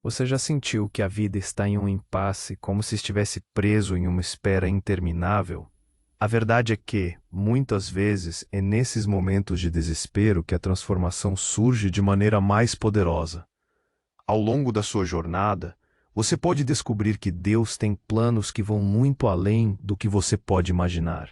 Você já sentiu que a vida está em um impasse, como se estivesse preso em uma espera interminável? A verdade é que, muitas vezes, é nesses momentos de desespero que a transformação surge de maneira mais poderosa. Ao longo da sua jornada, você pode descobrir que Deus tem planos que vão muito além do que você pode imaginar.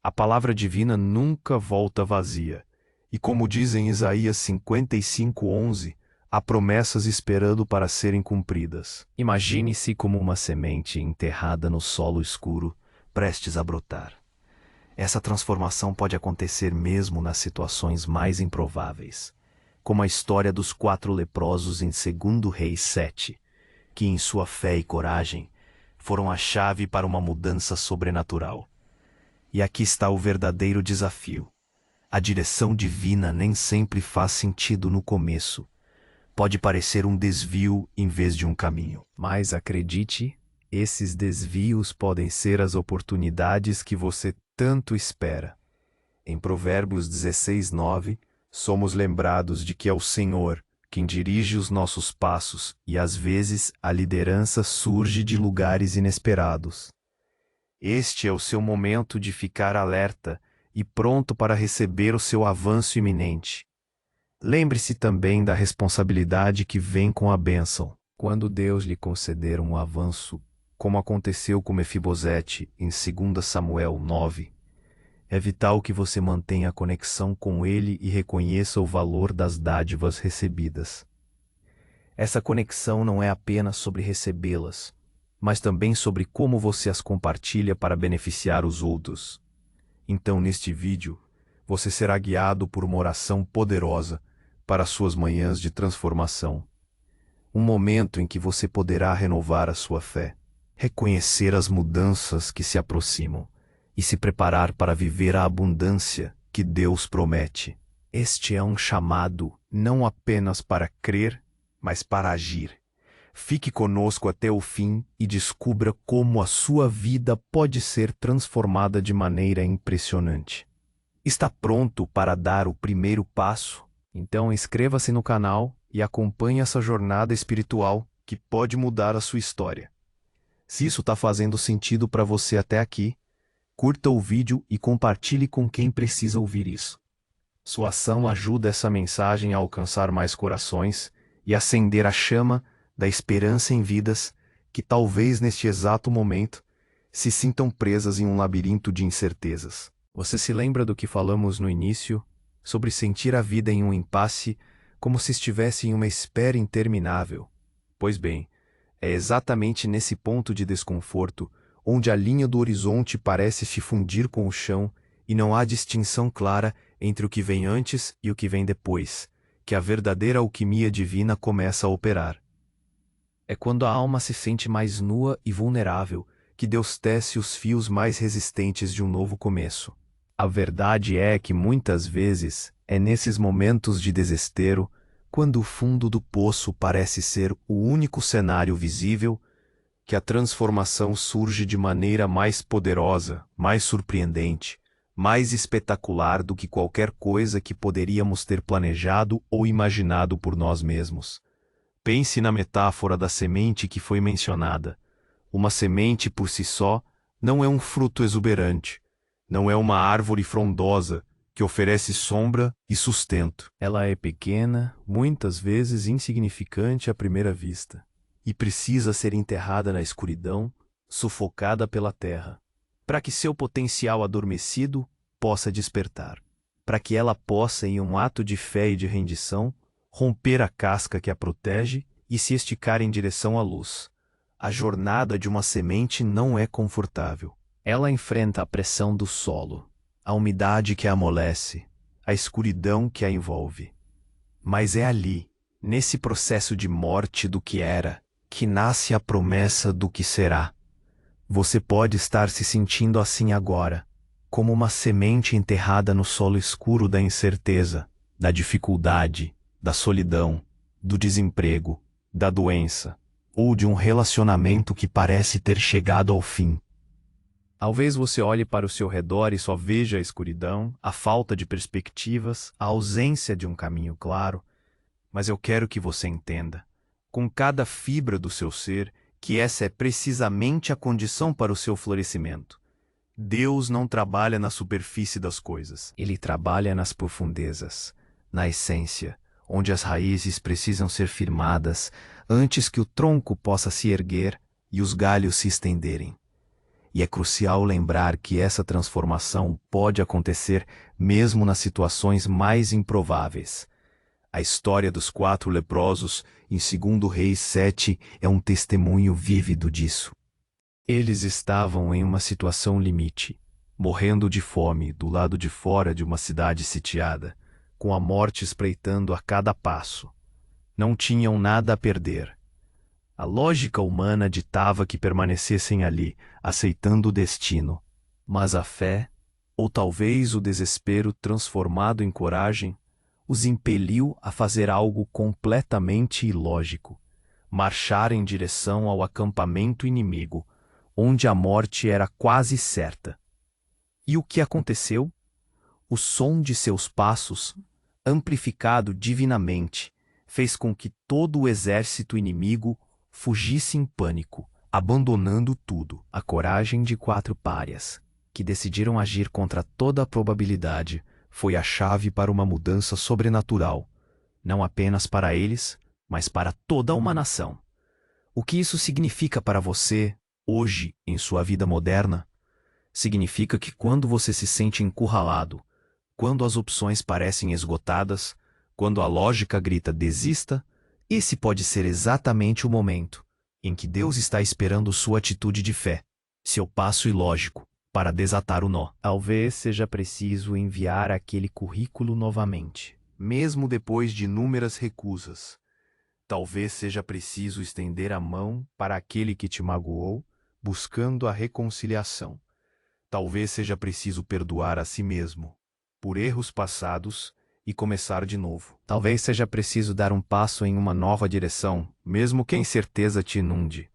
A palavra divina nunca volta vazia. E como diz em Isaías 55:11, há promessas esperando para serem cumpridas. Imagine-se como uma semente enterrada no solo escuro, prestes a brotar. Essa transformação pode acontecer mesmo nas situações mais improváveis, como a história dos 4 leprosos em 2 Reis 7, que em sua fé e coragem foram a chave para uma mudança sobrenatural. E aqui está o verdadeiro desafio. A direção divina nem sempre faz sentido no começo. Pode parecer um desvio em vez de um caminho. Mas acredite, esses desvios podem ser as oportunidades que você tanto espera. Em Provérbios 16:9, somos lembrados de que é o Senhor quem dirige os nossos passos e às vezes a liderança surge de lugares inesperados. Este é o seu momento de ficar alerta e pronto para receber o seu avanço iminente. Lembre-se também da responsabilidade que vem com a bênção. Quando Deus lhe conceder um avanço, como aconteceu com Mefibosete em 2 Samuel 9, é vital que você mantenha a conexão com ele e reconheça o valor das dádivas recebidas. Essa conexão não é apenas sobre recebê-las, mas também sobre como você as compartilha para beneficiar os outros. Então, neste vídeo, você será guiado por uma oração poderosa para suas manhãs de transformação. Um momento em que você poderá renovar a sua fé, reconhecer as mudanças que se aproximam e se preparar para viver a abundância que Deus promete. Este é um chamado não apenas para crer, mas para agir. Fique conosco até o fim e descubra como a sua vida pode ser transformada de maneira impressionante. Está pronto para dar o primeiro passo? Então inscreva-se no canal e acompanhe essa jornada espiritual que pode mudar a sua história. Se isso está fazendo sentido para você até aqui, curta o vídeo e compartilhe com quem precisa ouvir isso. Sua ação ajuda essa mensagem a alcançar mais corações e acender a chama da esperança em vidas que talvez neste exato momento se sintam presas em um labirinto de incertezas. Você se lembra do que falamos no início sobre sentir a vida em um impasse como se estivesse em uma espera interminável? Pois bem, é exatamente nesse ponto de desconforto onde a linha do horizonte parece se fundir com o chão e não há distinção clara entre o que vem antes e o que vem depois, que a verdadeira alquimia divina começa a operar. É quando a alma se sente mais nua e vulnerável que Deus tece os fios mais resistentes de um novo começo. A verdade é que muitas vezes é nesses momentos de desespero, quando o fundo do poço parece ser o único cenário visível, que a transformação surge de maneira mais poderosa, mais surpreendente, mais espetacular do que qualquer coisa que poderíamos ter planejado ou imaginado por nós mesmos. Pense na metáfora da semente que foi mencionada. Uma semente por si só não é um fruto exuberante, não é uma árvore frondosa que oferece sombra e sustento. Ela é pequena, muitas vezes insignificante à primeira vista, e precisa ser enterrada na escuridão, sufocada pela terra, para que seu potencial adormecido possa despertar, para que ela possa, em um ato de fé e de rendição, romper a casca que a protege e se esticar em direção à luz. A jornada de uma semente não é confortável. Ela enfrenta a pressão do solo, a umidade que a amolece, a escuridão que a envolve. Mas é ali, nesse processo de morte do que era, que nasce a promessa do que será. Você pode estar se sentindo assim agora, como uma semente enterrada no solo escuro da incerteza, da dificuldade, da solidão, do desemprego, da doença, ou de um relacionamento que parece ter chegado ao fim. Talvez você olhe para o seu redor e só veja a escuridão, a falta de perspectivas, a ausência de um caminho claro, mas eu quero que você entenda. com cada fibra do seu ser, que essa é precisamente a condição para o seu florescimento. Deus não trabalha na superfície das coisas. Ele trabalha nas profundezas, na essência, onde as raízes precisam ser firmadas antes que o tronco possa se erguer e os galhos se estenderem. E é crucial lembrar que essa transformação pode acontecer mesmo nas situações mais improváveis. A história dos 4 leprosos, em 2 Reis 7, é um testemunho vívido disso. Eles estavam em uma situação limite, morrendo de fome do lado de fora de uma cidade sitiada, com a morte espreitando a cada passo. Não tinham nada a perder. A lógica humana ditava que permanecessem ali, aceitando o destino. Mas a fé, ou talvez o desespero transformado em coragem, os impeliu a fazer algo completamente ilógico: marchar em direção ao acampamento inimigo, onde a morte era quase certa. E o que aconteceu? O som de seus passos, amplificado divinamente, fez com que todo o exército inimigo fugisse em pânico, abandonando tudo. A coragem de 4 párias, que decidiram agir contra toda a probabilidade, foi a chave para uma mudança sobrenatural, não apenas para eles, mas para toda uma nação. O que isso significa para você, hoje, em sua vida moderna? Significa que quando você se sente encurralado, quando as opções parecem esgotadas, quando a lógica grita desista, esse pode ser exatamente o momento em que Deus está esperando sua atitude de fé, seu passo ilógico, para desatar o nó. Talvez seja preciso enviar aquele currículo novamente, mesmo depois de inúmeras recusas. Talvez seja preciso estender a mão para aquele que te magoou, buscando a reconciliação. Talvez seja preciso perdoar a si mesmo, por erros passados, e começar de novo. Talvez seja preciso dar um passo em uma nova direção, mesmo que a incerteza te inunde.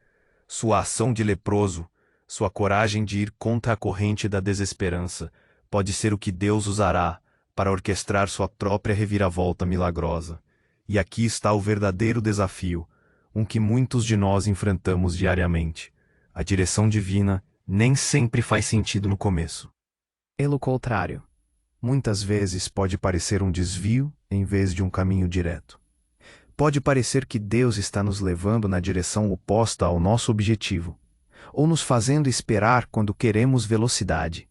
Sua ação de leproso, sua coragem de ir contra a corrente da desesperança, pode ser o que Deus usará para orquestrar sua própria reviravolta milagrosa. E aqui está o verdadeiro desafio, um que muitos de nós enfrentamos diariamente. A direção divina nem sempre faz sentido no começo. Pelo contrário, muitas vezes pode parecer um desvio em vez de um caminho direto. Pode parecer que Deus está nos levando na direção oposta ao nosso objetivo, ou nos fazendo esperar quando queremos velocidade,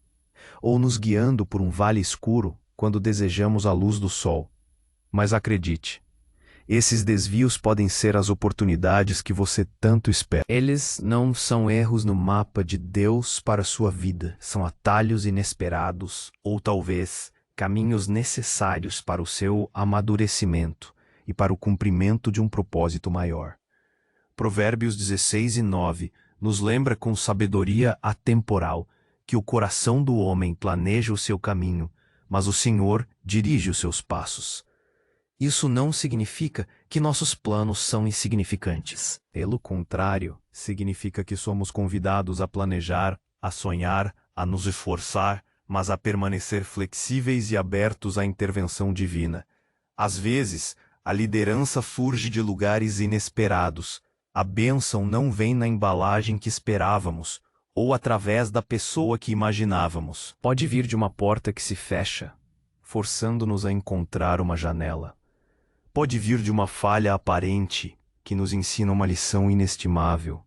ou nos guiando por um vale escuro quando desejamos a luz do sol. Mas acredite, esses desvios podem ser as oportunidades que você tanto espera. Eles não são erros no mapa de Deus para a sua vida. São atalhos inesperados, ou talvez caminhos necessários para o seu amadurecimento e para o cumprimento de um propósito maior. Provérbios 16:9 nos lembra com sabedoria atemporal que o coração do homem planeja o seu caminho, mas o Senhor dirige os seus passos. Isso não significa que nossos planos são insignificantes. Pelo contrário, significa que somos convidados a planejar, a sonhar, a nos esforçar, mas a permanecer flexíveis e abertos à intervenção divina. Às vezes, a liderança surge de lugares inesperados. A bênção não vem na embalagem que esperávamos, ou através da pessoa que imaginávamos. Pode vir de uma porta que se fecha, forçando-nos a encontrar uma janela. Pode vir de uma falha aparente, que nos ensina uma lição inestimável.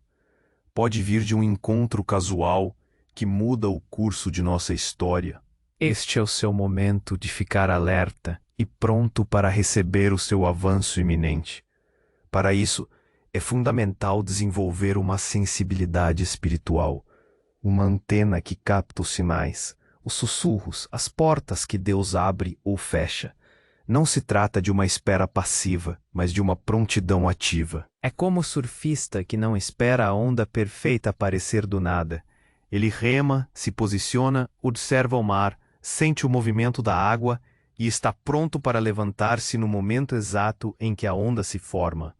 Pode vir de um encontro casual, que muda o curso de nossa história. Este é o seu momento de ficar alerta e pronto para receber o seu avanço iminente. Para isso, é fundamental desenvolver uma sensibilidade espiritual, uma antena que capta os sinais, os sussurros, as portas que Deus abre ou fecha. Não se trata de uma espera passiva, mas de uma prontidão ativa. É como o surfista que não espera a onda perfeita aparecer do nada. Ele rema, se posiciona, observa o mar, sente o movimento da água e está pronto para levantar-se no momento exato em que a onda se forma.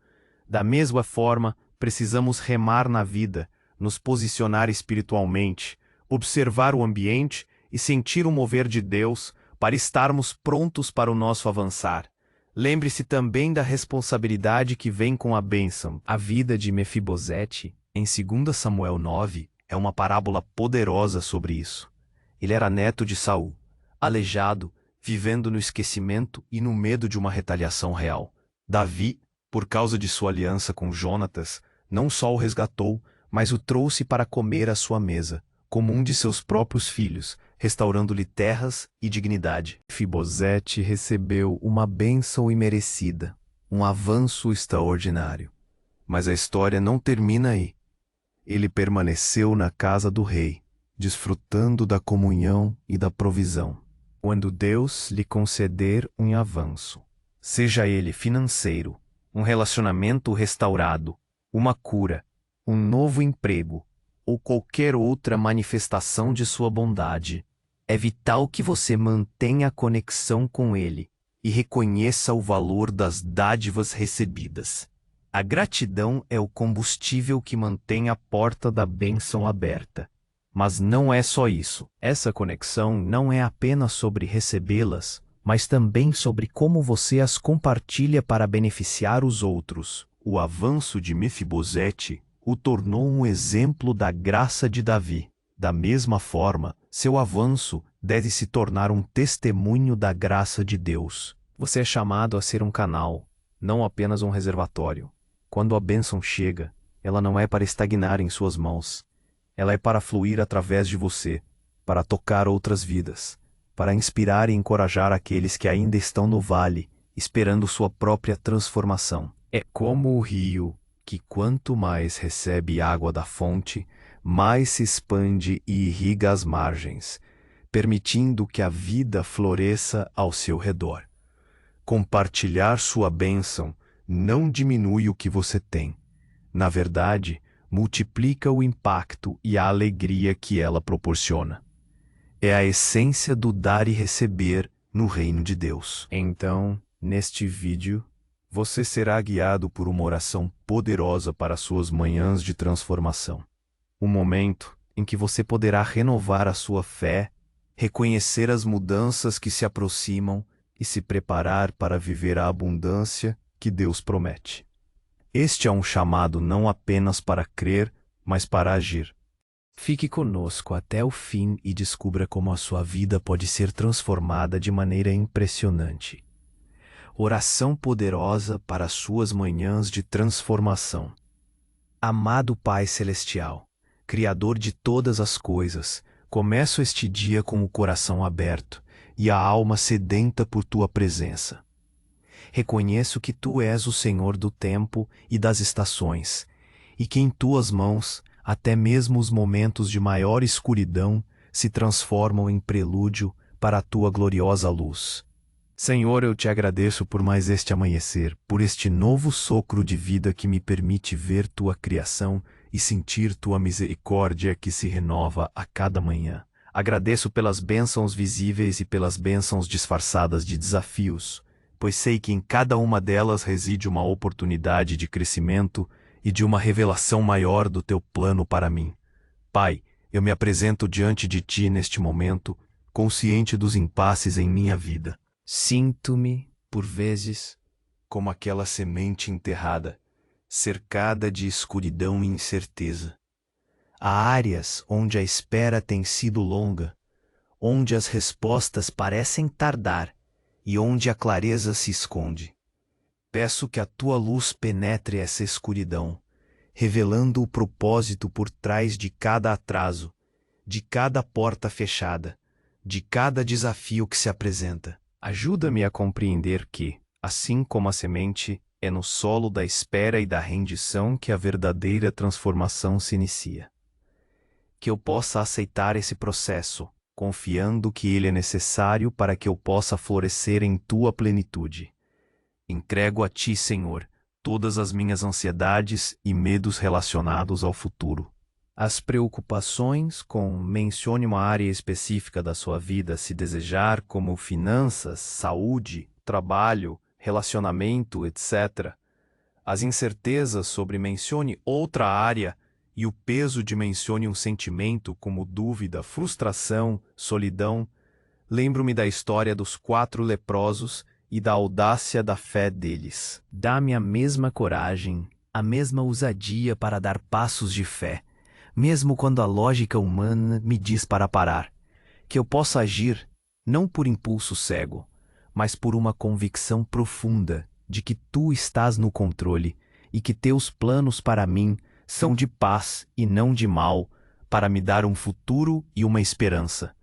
Da mesma forma, precisamos remar na vida, nos posicionar espiritualmente, observar o ambiente e sentir o mover de Deus, para estarmos prontos para o nosso avançar. Lembre-se também da responsabilidade que vem com a bênção. A vida de Mefibosete, em 2 Samuel 9, é uma parábola poderosa sobre isso. Ele era neto de Saul, aleijado, vivendo no esquecimento e no medo de uma retaliação real. Davi, por causa de sua aliança com Jonatas, não só o resgatou, mas o trouxe para comer à sua mesa, como um de seus próprios filhos, restaurando-lhe terras e dignidade. Mefibosete recebeu uma bênção imerecida, um avanço extraordinário. Mas a história não termina aí. Ele permaneceu na casa do rei, desfrutando da comunhão e da provisão. Quando Deus lhe conceder um avanço, seja ele financeiro, um relacionamento restaurado, uma cura, um novo emprego, ou qualquer outra manifestação de sua bondade, é vital que você mantenha a conexão com Ele e reconheça o valor das dádivas recebidas. A gratidão é o combustível que mantém a porta da bênção aberta. Mas não é só isso. Essa conexão não é apenas sobre recebê-las, mas também sobre como você as compartilha para beneficiar os outros. O avanço de Mefibosete o tornou um exemplo da graça de Davi. Da mesma forma, seu avanço deve se tornar um testemunho da graça de Deus. Você é chamado a ser um canal, não apenas um reservatório. Quando a bênção chega, ela não é para estagnar em suas mãos. Ela é para fluir através de você, para tocar outras vidas, para inspirar e encorajar aqueles que ainda estão no vale, esperando sua própria transformação. É como o rio, que quanto mais recebe água da fonte, mais se expande e irriga as margens, permitindo que a vida floresça ao seu redor. Compartilhar sua bênção não diminui o que você tem. Na verdade, multiplica o impacto e a alegria que ela proporciona. É a essência do dar e receber no reino de Deus. Então, neste vídeo, você será guiado por uma oração poderosa para suas manhãs de transformação. Um momento em que você poderá renovar a sua fé, reconhecer as mudanças que se aproximam e se preparar para viver a abundância que Deus promete. Este é um chamado não apenas para crer, mas para agir. Fique conosco até o fim e descubra como a sua vida pode ser transformada de maneira impressionante. Oração poderosa para suas manhãs de transformação. Amado Pai Celestial, Criador de todas as coisas, começo este dia com o coração aberto e a alma sedenta por Tua presença. Reconheço que Tu és o Senhor do tempo e das estações, e que em Tuas mãos, até mesmo os momentos de maior escuridão se transformam em prelúdio para a Tua gloriosa luz. Senhor, eu Te agradeço por mais este amanhecer, por este novo sopro de vida que me permite ver Tua criação e sentir Tua misericórdia que se renova a cada manhã. Agradeço pelas bênçãos visíveis e pelas bênçãos disfarçadas de desafios, pois sei que em cada uma delas reside uma oportunidade de crescimento e de uma revelação maior do Teu plano para mim. Pai, eu me apresento diante de Ti neste momento, consciente dos impasses em minha vida. Sinto-me, por vezes, como aquela semente enterrada, cercada de escuridão e incerteza. Há áreas onde a espera tem sido longa, onde as respostas parecem tardar e onde a clareza se esconde. Peço que a Tua luz penetre essa escuridão, revelando o propósito por trás de cada atraso, de cada porta fechada, de cada desafio que se apresenta. Ajuda-me a compreender que, assim como a semente, é no solo da espera e da rendição que a verdadeira transformação se inicia. Que eu possa aceitar esse processo, confiando que ele é necessário para que eu possa florescer em Tua plenitude. Entrego a Ti, Senhor, todas as minhas ansiedades e medos relacionados ao futuro. As preocupações mencione uma área específica da sua vida se desejar, como finanças, saúde, trabalho, relacionamento, etc. As incertezas mencione outra área e o peso mencione um sentimento como dúvida, frustração, solidão. Lembro-me da história dos 4 leprosos e da audácia da fé deles. Dá-me a mesma coragem, a mesma ousadia para dar passos de fé, mesmo quando a lógica humana me diz para parar. Que eu possa agir, não por impulso cego, mas por uma convicção profunda de que tu estás no controle e que teus planos para mim são de paz e não de mal, para me dar um futuro e uma esperança.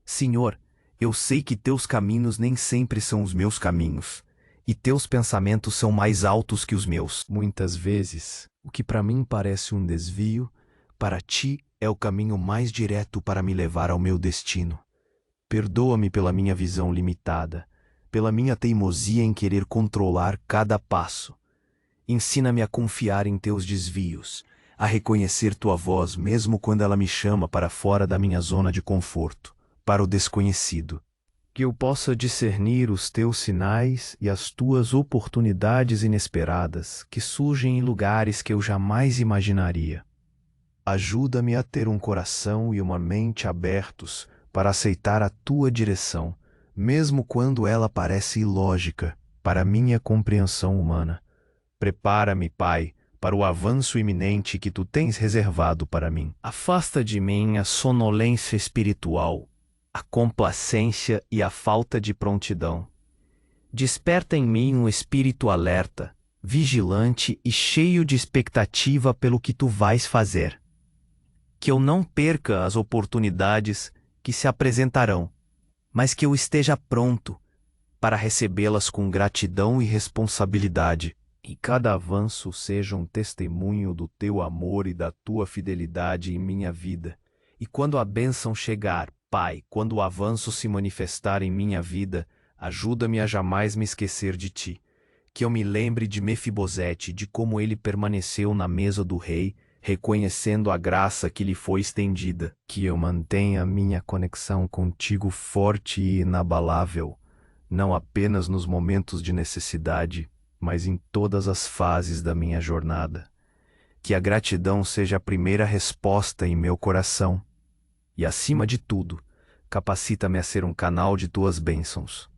Senhor, eu sei que teus caminhos nem sempre são os meus caminhos, e teus pensamentos são mais altos que os meus. Muitas vezes, o que para mim parece um desvio, para ti é o caminho mais direto para me levar ao meu destino. Perdoa-me pela minha visão limitada, pela minha teimosia em querer controlar cada passo. Ensina-me a confiar em teus desvios, a reconhecer tua voz mesmo quando ela me chama para fora da minha zona de conforto, para o desconhecido. Que eu possa discernir os teus sinais e as tuas oportunidades inesperadas que surgem em lugares que eu jamais imaginaria. Ajuda-me a ter um coração e uma mente abertos para aceitar a tua direção, mesmo quando ela parece ilógica para minha compreensão humana. Prepara-me, Pai, para o avanço iminente que tu tens reservado para mim. Afasta de mim a sonolência espiritual, a complacência e a falta de prontidão. Desperta em mim um espírito alerta, vigilante e cheio de expectativa pelo que tu vais fazer. Que eu não perca as oportunidades que se apresentarão, mas que eu esteja pronto para recebê-las com gratidão e responsabilidade. Que cada avanço seja um testemunho do teu amor e da tua fidelidade em minha vida. E quando a bênção chegar, Pai, quando o avanço se manifestar em minha vida, ajuda-me a jamais me esquecer de ti. Que eu me lembre de Mefibosete, de como ele permaneceu na mesa do rei, reconhecendo a graça que lhe foi estendida. Que eu mantenha minha conexão contigo forte e inabalável, não apenas nos momentos de necessidade, mas em todas as fases da minha jornada. Que a gratidão seja a primeira resposta em meu coração. E, acima de tudo, capacita-me a ser um canal de tuas bênçãos.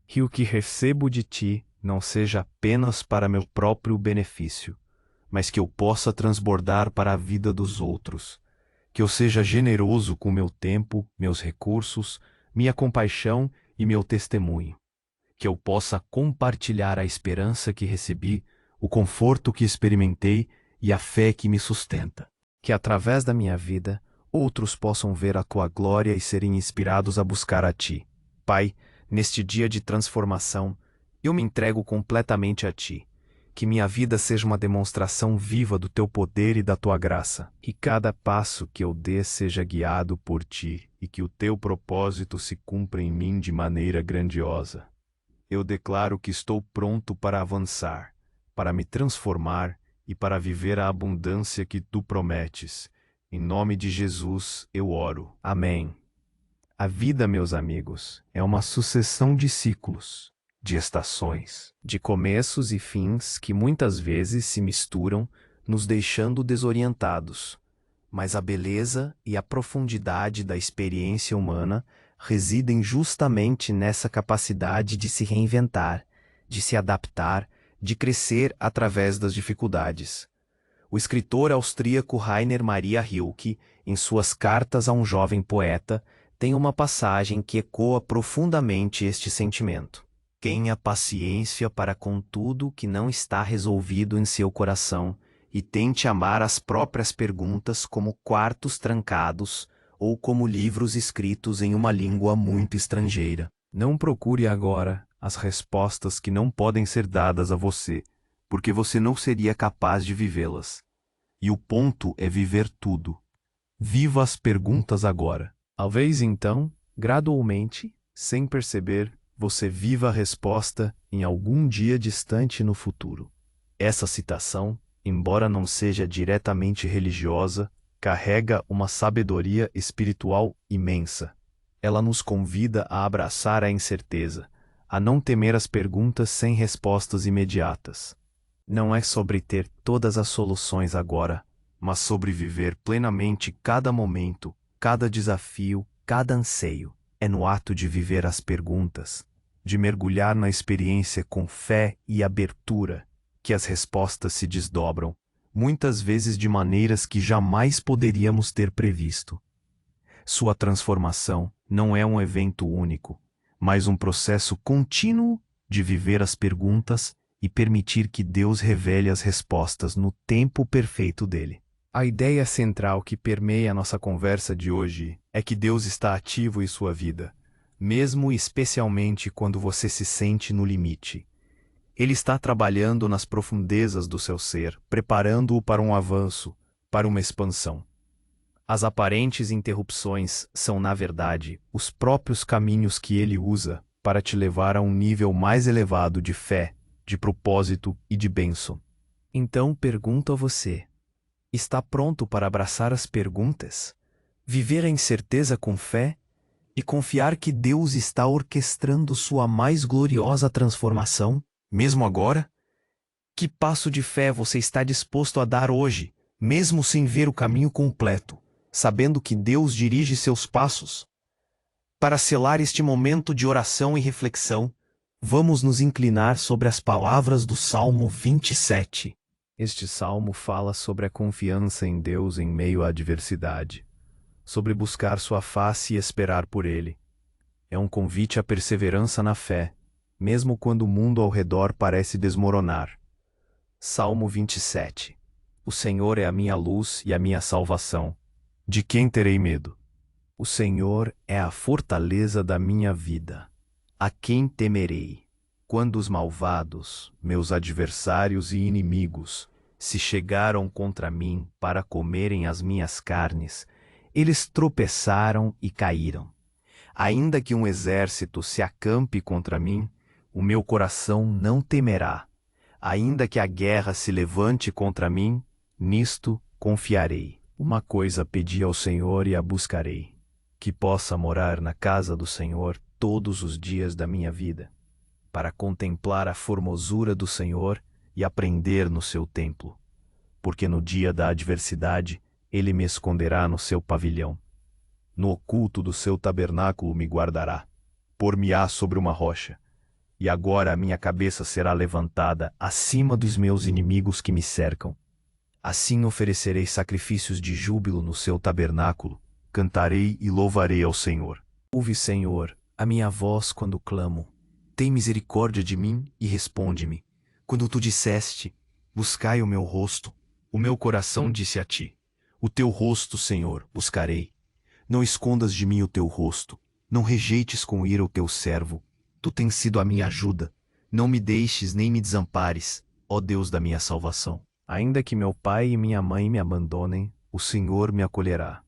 Que o que recebo de ti não seja apenas para meu próprio benefício, mas que eu possa transbordar para a vida dos outros. Que eu seja generoso com meu tempo, meus recursos, minha compaixão e meu testemunho. Que eu possa compartilhar a esperança que recebi, o conforto que experimentei e a fé que me sustenta. Que através da minha vida, outros possam ver a tua glória e serem inspirados a buscar a ti. Pai, neste dia de transformação, eu me entrego completamente a ti. Que minha vida seja uma demonstração viva do teu poder e da tua graça. E cada passo que eu dê seja guiado por ti e que o teu propósito se cumpra em mim de maneira grandiosa. Eu declaro que estou pronto para avançar, para me transformar e para viver a abundância que tu prometes. Em nome de Jesus, eu oro. Amém. A vida, meus amigos, é uma sucessão de ciclos, de estações, de começos e fins que muitas vezes se misturam, nos deixando desorientados. Mas a beleza e a profundidade da experiência humana residem justamente nessa capacidade de se reinventar, de se adaptar, de crescer através das dificuldades. O escritor austríaco Rainer Maria Rilke, em suas cartas a um jovem poeta, tem uma passagem que ecoa profundamente este sentimento. Tenha paciência para com tudo que não está resolvido em seu coração e tente amar as próprias perguntas como quartos trancados ou como livros escritos em uma língua muito estrangeira. Não procure agora as respostas que não podem ser dadas a você, porque você não seria capaz de vivê-las. E o ponto é viver tudo. Viva as perguntas agora. Talvez então, gradualmente, sem perceber, você viva a resposta em algum dia distante no futuro. Essa citação, embora não seja diretamente religiosa, carrega uma sabedoria espiritual imensa. Ela nos convida a abraçar a incerteza, a não temer as perguntas sem respostas imediatas. Não é sobre ter todas as soluções agora, mas sobre viver plenamente cada momento, cada desafio, cada anseio. É no ato de viver as perguntas, de mergulhar na experiência com fé e abertura, que as respostas se desdobram, muitas vezes de maneiras que jamais poderíamos ter previsto. Sua transformação não é um evento único, mas um processo contínuo de viver as perguntas e permitir que Deus revele as respostas no tempo perfeito dele. A ideia central que permeia a nossa conversa de hoje é que Deus está ativo em sua vida, mesmo e especialmente quando você se sente no limite. Ele está trabalhando nas profundezas do seu ser, preparando-o para um avanço, para uma expansão. As aparentes interrupções são, na verdade, os próprios caminhos que ele usa para te levar a um nível mais elevado de fé, de propósito e de bênção. Então pergunto a você: está pronto para abraçar as perguntas, viver a incerteza com fé e confiar que Deus está orquestrando sua mais gloriosa transformação, mesmo agora? Que passo de fé você está disposto a dar hoje, mesmo sem ver o caminho completo, sabendo que Deus dirige seus passos? Para selar este momento de oração e reflexão, vamos nos inclinar sobre as palavras do Salmo 27. Este salmo fala sobre a confiança em Deus em meio à adversidade, sobre buscar sua face e esperar por Ele. É um convite à perseverança na fé, mesmo quando o mundo ao redor parece desmoronar. Salmo 27. O Senhor é a minha luz e a minha salvação. De quem terei medo? O Senhor é a fortaleza da minha vida. A quem temerei? Quando os malvados, meus adversários e inimigos, se chegaram contra mim para comerem as minhas carnes, eles tropeçaram e caíram. Ainda que um exército se acampe contra mim, o meu coração não temerá. Ainda que a guerra se levante contra mim, nisto confiarei. Uma coisa pedi ao Senhor e a buscarei: que possa morar na casa do Senhor todos os dias da minha vida, para contemplar a formosura do Senhor e aprender no seu templo. Porque no dia da adversidade, Ele me esconderá no seu pavilhão. No oculto do seu tabernáculo me guardará. Por-me-á sobre uma rocha. E agora a minha cabeça será levantada acima dos meus inimigos que me cercam. Assim oferecerei sacrifícios de júbilo no seu tabernáculo, cantarei e louvarei ao Senhor. Ouve, Senhor, a minha voz quando clamo. Tem misericórdia de mim e responde-me. Quando tu disseste: buscai o meu rosto, o meu coração disse a ti: o teu rosto, Senhor, buscarei. Não escondas de mim o teu rosto, não rejeites com ira o teu servo. Tu tens sido a minha ajuda. Não me deixes nem me desampares, ó Deus da minha salvação. Ainda que meu pai e minha mãe me abandonem, o Senhor me acolherá.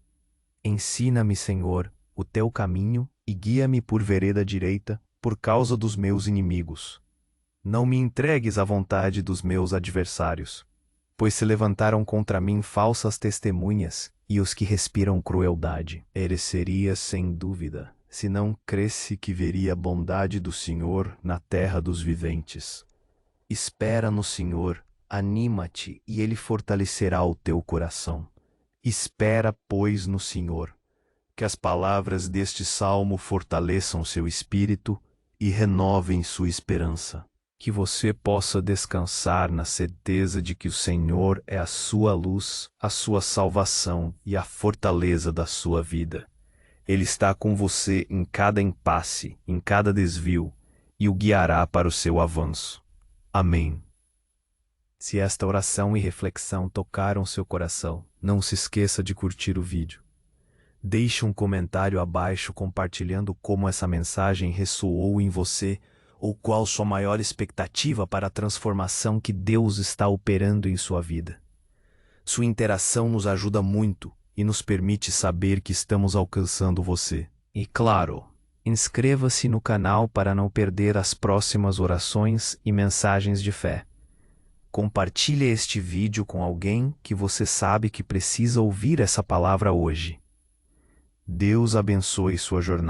Ensina-me, Senhor, o teu caminho e guia-me por vereda direita, por causa dos meus inimigos. Não me entregues à vontade dos meus adversários, pois se levantaram contra mim falsas testemunhas e os que respiram crueldade. Pereceria sem dúvida, se não cresce que veria a bondade do Senhor na terra dos viventes. Espera no Senhor, anima-te e Ele fortalecerá o teu coração. Espera, pois, no Senhor. Que as palavras deste salmo fortaleçam seu espírito e renovem sua esperança. Que você possa descansar na certeza de que o Senhor é a sua luz, a sua salvação e a fortaleza da sua vida. Ele está com você em cada impasse, em cada desvio, e o guiará para o seu avanço. Amém. Se esta oração e reflexão tocaram seu coração, não se esqueça de curtir o vídeo. Deixe um comentário abaixo compartilhando como essa mensagem ressoou em você ou qual sua maior expectativa para a transformação que Deus está operando em sua vida. Sua interação nos ajuda muito e nos permite saber que estamos alcançando você. E claro, inscreva-se no canal para não perder as próximas orações e mensagens de fé. Compartilhe este vídeo com alguém que você sabe que precisa ouvir essa palavra hoje. Deus abençoe sua jornada.